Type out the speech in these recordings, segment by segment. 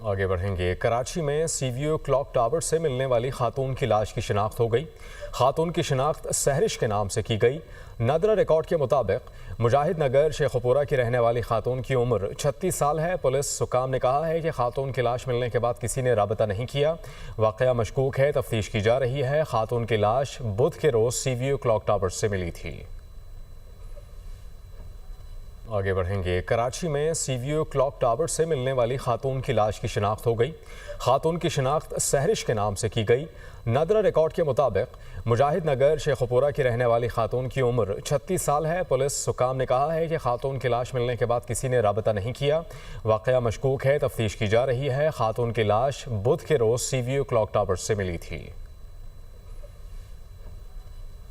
आगे बढ़ेंगे। कराची में सीवीओ क्लॉक टावर से मिलने वाली खातून की लाश की शिनाख्त हो गई। खातून की शिनाख्त सहरिश के नाम से की गई। नदरा रिकॉर्ड के मुताबिक मुजाहिद नगर शेखुपुरा की रहने वाली खातून की उम्र 36 साल है। पुलिस हुकाम ने कहा है कि खातून की लाश मिलने के बाद किसी ने राबता नहीं किया। वाक़या मशकूक है, तफ्तीश की जा रही है। खातून की लाश बुध के रोज़ सीवीओ क्लॉक टावर से मिली थी। आगे बढ़ेंगे। कराची में सीवीओ क्लॉक टावर से मिलने वाली खातून की लाश की शिनाख्त हो गई। खातून की शिनाख्त सहरिश के नाम से की गई। नदरा रिकॉर्ड के मुताबिक मुजाहिद नगर शेखुपुरा की रहने वाली खातून की उम्र 36 साल है। पुलिस हुकाम ने कहा है कि खातून की लाश मिलने के बाद किसी ने राबता नहीं किया। वाक़या मशकूक है, तफ्तीश की जा रही है। खातून की लाश बुध के रोज़ सीवीओ क्लॉक टावर से मिली थी।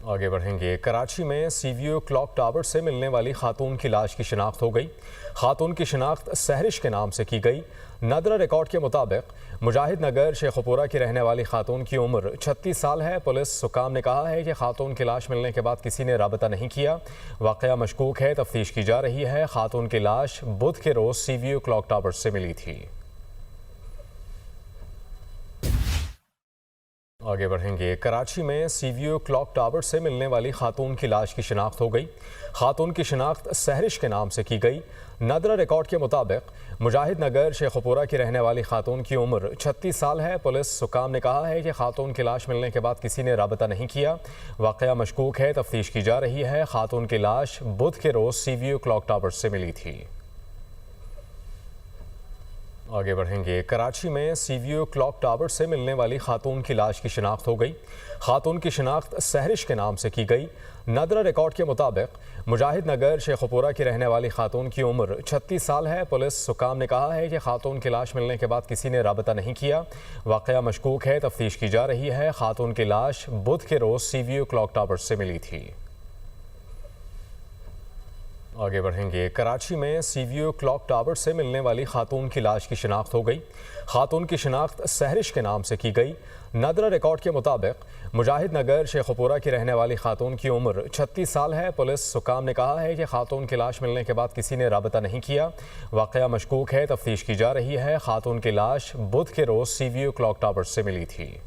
आगे बढ़ेंगे। कराची में सीवीओ क्लॉक टावर से मिलने वाली खातून की लाश की शिनाख्त हो गई। खातून की शिनाख्त सहरिश के नाम से की गई। नदरा रिकॉर्ड के मुताबिक मुजाहिद नगर शेखुपुरा की रहने वाली खातून की उम्र 36 साल है। पुलिस हुकाम ने कहा है कि खातून की लाश मिलने के बाद किसी ने राबता नहीं किया। वाक़या मशकूक है, तफ्तीश की जा रही है। खातून की लाश बुध के रोज़ सीवीओ क्लॉक टावर से मिली थी। आगे बढ़ेंगे। कराची में सीवीओ क्लॉक टावर से मिलने वाली खातून की लाश की शिनाख्त हो गई। खातून की शिनाख्त सहरिश के नाम से की गई। नदरा रिकॉर्ड के मुताबिक मुजाहिद नगर शेखुपुरा की रहने वाली खातून की उम्र 36 साल है। पुलिस हुकाम ने कहा है कि खातून की लाश मिलने के बाद किसी ने राबता नहीं किया। वाक़या मशकूक है, तफ्तीश की जा रही है। खातून की लाश बुध के रोज़ सीवीओ क्लॉक टावर से मिली थी। आगे बढ़ेंगे। कराची में सीवीओ क्लॉक टावर से मिलने वाली खातून की लाश की शिनाख्त हो गई। खातून की शिनाख्त सहरिश के नाम से की गई। नदरा रिकॉर्ड के मुताबिक मुजाहिद नगर शेखुपुरा की रहने वाली खातून की उम्र 36 साल है। पुलिस हुकाम ने कहा है कि खातून की लाश मिलने के बाद किसी ने राबता नहीं किया। वाक़या मशकूक है, तफ्तीश की जा रही है। खातून की लाश बुध के रोज़ सीवीओ क्लॉक टावर से मिली थी। आगे बढ़ेंगे। कराची में सीवीओ क्लॉक टावर से मिलने वाली खातून की लाश की शिनाख्त हो गई। खातून की शिनाख्त सहरिश के नाम से की गई। नदरा रिकॉर्ड के मुताबिक मुजाहिद नगर शेखुपुरा की रहने वाली खातून की उम्र 36 साल है। पुलिस हुकाम ने कहा है कि खातून की लाश मिलने के बाद किसी ने राबता नहीं किया। वाक़या मशकूक है, तफ्तीश की जा रही है। खातून की लाश बुध के रोज़ सीवीओ क्लॉक टावर से मिली थी।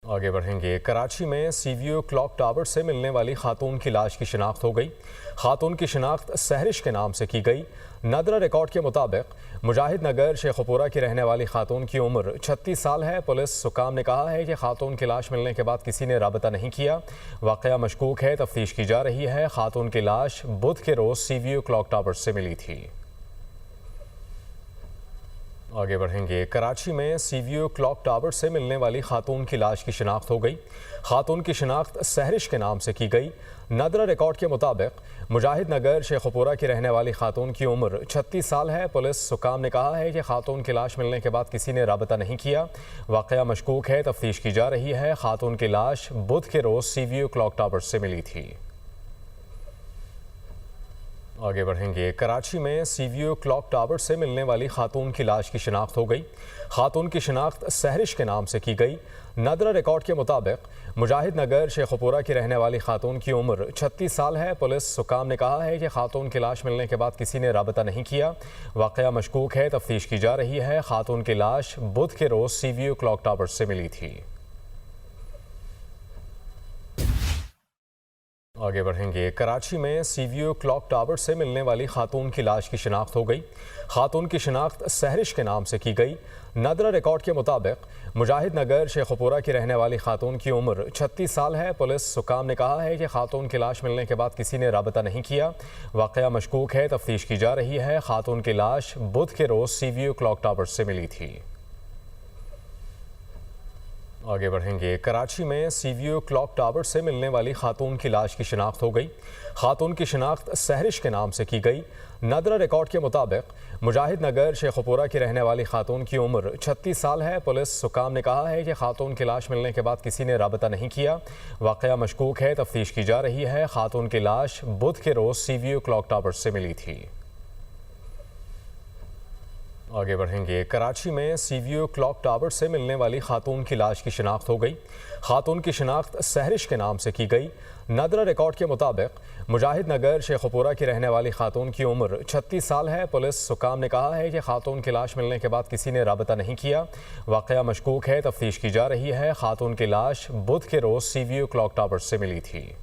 आगे बढ़ेंगे। कराची में सीवीओ क्लॉक टावर से मिलने वाली खातून की लाश की शिनाख्त हो गई। खातून की शिनाख्त सहरिश के नाम से की गई। नदरा रिकॉर्ड के मुताबिक मुजाहिद नगर शेखुपुरा की रहने वाली खातून की उम्र 36 साल है। पुलिस हुकाम ने कहा है कि खातून की लाश मिलने के बाद किसी ने राबता नहीं किया। वाक़या मशकूक है, तफ्तीश की जा रही है। खातून की लाश बुध के रोज़ सीवीओ क्लॉक टावर से मिली थी। आगे बढ़ेंगे। कराची में सीवीओ क्लॉक टावर से मिलने वाली खातून की लाश की शिनाख्त हो गई। खातून की शिनाख्त सहरिश के नाम से की गई। नदरा रिकॉर्ड के मुताबिक मुजाहिद नगर शेखुपुरा की रहने वाली खातून की उम्र 36 साल है। पुलिस हुकाम ने कहा है कि खातून की लाश मिलने के बाद किसी ने राबता नहीं किया। वाक़या मशकूक है, तफ्तीश की जा रही है। खातून की लाश बुध के रोज़ सीवीओ क्लॉक टावर से मिली थी। आगे बढ़ेंगे। कराची में सीवीओ क्लॉक टावर से मिलने वाली खातून की लाश की शिनाख्त हो गई। खातून की शिनाख्त सहरिश के नाम से की गई। नदरा रिकॉर्ड के मुताबिक मुजाहिद नगर शेखुपुरा की रहने वाली खातून की उम्र 36 साल है। पुलिस हुकाम ने कहा है कि खातून की लाश मिलने के बाद किसी ने राबता नहीं किया। वाक़या मशकूक है, तफ्तीश की जा रही है। खातून की लाश बुध के रोज़ सीवीओ क्लॉक टावर से मिली थी। आगे बढ़ेंगे। कराची में सीवीओ क्लॉक टावर से मिलने वाली खातून की लाश की शिनाख्त हो गई। खातून की शिनाख्त सहरिश के नाम से की गई। नदरा रिकॉर्ड के मुताबिक मुजाहिद नगर शेखुपुरा की रहने वाली खातून की उम्र 36 साल है। पुलिस हुकाम ने कहा है कि खातून की लाश मिलने के बाद किसी ने राबता नहीं किया। वाक़या मशकूक है, तफ्तीश की जा रही है। खातून की लाश बुध के रोज़ सीवीओ क्लॉक टावर से मिली थी। आगे बढ़ेंगे। कराची में सीवीओ क्लॉक टावर से मिलने वाली खातून की लाश की शिनाख्त हो गई। खातून की शिनाख्त सहरिश के नाम से की गई। नदरा रिकॉर्ड के मुताबिक मुजाहिद नगर शेखुपुरा की रहने वाली खातून की उम्र 36 साल है। पुलिस हुकाम ने कहा है कि खातून की लाश मिलने के बाद किसी ने राबता नहीं किया। वाक़या मशकूक है, तफ्तीश की जा रही है। खातून की लाश बुध के रोज़ सीवीओ क्लॉक टावर से मिली थी। आगे बढ़ेंगे। कराची में सीवीओ क्लॉक टावर से मिलने वाली खातून की लाश की शिनाख्त हो गई। खातून की शिनाख्त सहरिश के नाम से की गई। नादरा रिकॉर्ड के मुताबिक मुजाहिद नगर शेखुपुरा की रहने वाली खातून की उम्र 36 साल है। पुलिस हुकाम ने कहा है कि खातून की लाश मिलने के बाद किसी ने राबता नहीं किया। वाक़या मशकूक है, तफ्तीश की जा रही है। खातून की लाश बुध के रोज़ CVO क्लॉक टावर से मिली थी।